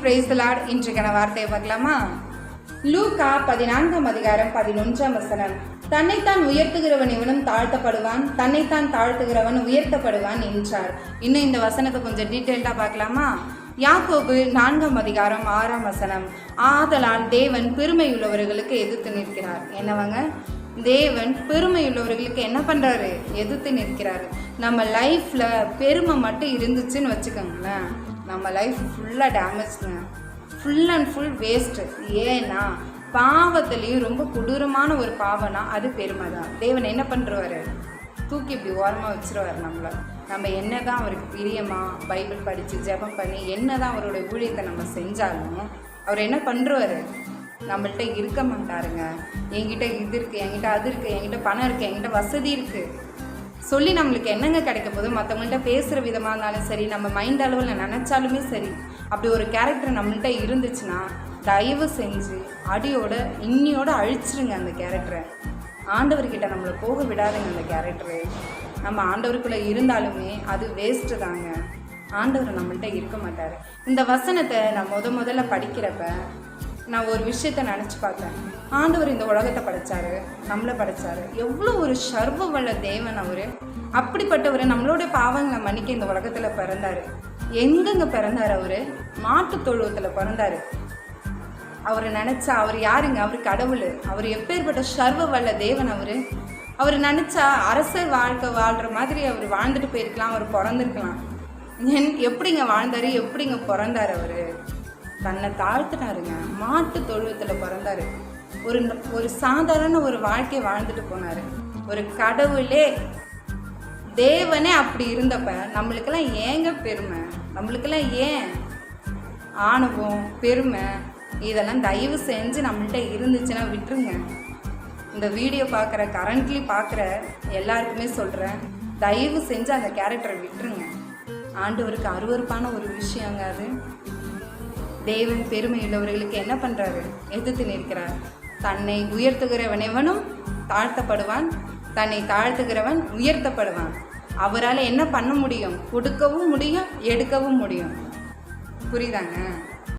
Praise the Lord. இன்றைக்கான வார்த்தையை பார்க்கலாமா? லூக்கா 14:11 தன்னைத்தான் உயர்த்துகிறவன் இவனும் தாழ்த்தப்படுவான், தன்னைத்தான் தாழ்த்துகிறவன் உயர்த்தப்படுவான் என்றார். இன்னும் இந்த வசனத்தை கொஞ்சம் டீட்டெயில்டாக பார்க்கலாமா? யாக்கோபு 4:6 ஆதலால் தேவன் பெருமையுள்ளவர்களுக்கு எதிர்த்து நிற்கிறார். என்னவங்க? தேவன் பெருமையுள்ளவர்களுக்கு என்ன பண்ணுறாரு? எதிர்த்து நிற்கிறாரு. நம்ம லைஃப்பில் பெருமை மட்டும் இருந்துச்சுன்னு வச்சுக்கோங்களேன், நம்ம லைஃப் ஃபுல்லாக டேமேஜ்ங்க, ஃபுல் அண்ட் ஃபுல் வேஸ்ட்டு. ஏன்னா பாவத்துலேயும் ரொம்ப கொடூரமான ஒரு பாவம்னா அது பெருமை தான். தேவன் என்ன பண்ணுறாரு? தூக்கி இப்படி ஓரமாக வச்சுருவார் நம்மளை. நம்ம என்ன தான் அவருக்கு பிரியமாக பைபிள் படித்து ஜெபம் பண்ணி என்ன தான் அவரோட ஊழியத்தை நம்ம செஞ்சாலும் அவர் என்ன பண்ணுறாரு? நம்மள்கிட்ட இருக்க மாட்டாருங்க. என்கிட்ட இது இருக்குது, என்கிட்ட அது இருக்குது, என்கிட்ட பணம் இருக்குது, என்கிட்ட வசதி இருக்குது சொல்லி நம்மளுக்கு என்னங்க கிடைக்க போது? மற்றவங்கள்ட்ட பேசுகிற விதமாக இருந்தாலும் சரி, நம்ம மைண்ட் அளவில் நினச்சாலுமே சரி, அப்படி ஒரு கேரக்டர் நம்மள்கிட்ட இருந்துச்சுன்னா தயவு செஞ்சு அடியோட இன்னியோட அழிச்சிருங்க அந்த கேரக்டரை. ஆண்டவர்கிட்ட நம்மளை போக விடாதுங்க அந்த கேரக்டரு. நம்ம ஆண்டவருக்குள்ளே இருந்தாலுமே அது வேஸ்ட்டு தாங்க. ஆண்டவர் நம்மள்கிட்ட இருக்க மாட்டார். இந்த வசனத்தை நான் முதல்ல படிக்கிறப்ப நான் ஒரு விஷயத்தை நினச்சி பார்த்தேன். ஆண்டவர் இந்த உலகத்தை படைச்சாரு, நம்மளை படைச்சாரு. எவ்வளோ ஒரு சர்வ வல்ல தேவன் அவர். அப்படிப்பட்டவர் நம்மளோட பாவங்களை மன்னிக்க இந்த உலகத்தில் பிறந்தார். எங்கெங்க பிறந்தார்? அவர் மாட்டு தொழுவத்தில் பிறந்தார். அவர் நினச்சா, அவர் யாருங்க? அவர் கடவுள். அவர் எப்பேற்பட்ட சர்வ வல்ல தேவன் அவர். அவர் நினச்சா அரசர் வாழ்க்கை வாழ்கிற மாதிரி அவர் வாழ்ந்துட்டு போயிருக்கலாம், அவர் பிறந்திருக்கலாம். எப்படிங்க வாழ்ந்தார்? எப்படிங்க பிறந்தார்? அவர் தன்னை தாழ்த்தினாருங்க. மாட்டு தொழுவத்தில் பிறந்தார். ஒரு சாதாரண ஒரு வாழ்க்கையை வாழ்ந்துட்டு போனார். ஒரு கடவுளே, தேவனே அப்படி இருந்தப்ப நம்மளுக்கெல்லாம் ஏங்க பெருமை? நம்மளுக்கெல்லாம் ஏன் ஆணவம், பெருமை? இதெல்லாம் தயவு செஞ்சு நம்மள்கிட்ட இருந்துச்சுன்னா விட்டுருங்க. இந்த வீடியோ கரண்ட்லி பார்க்குற எல்லாருக்குமே சொல்கிறேன், தயவு செஞ்சு அந்த கேரக்டரை விட்டுருங்க. ஆண்டவருக்கு அருவருப்பான ஒரு விஷயங்க அது. தேவன் பெருமை உள்ளவர்களுக்கு என்ன பண்ணுறாரு? எதிர்த்து நிற்கிறார். தன்னை உயர்த்துகிறவன் எவனும் தாழ்த்தப்படுவான், தன்னை தாழ்த்துகிறவன் உயர்த்தப்படுவான். அவரால் என்ன பண்ண முடியும்? கொடுக்கவும் முடியும், எடுக்கவும் முடியும். புரியுதாங்க?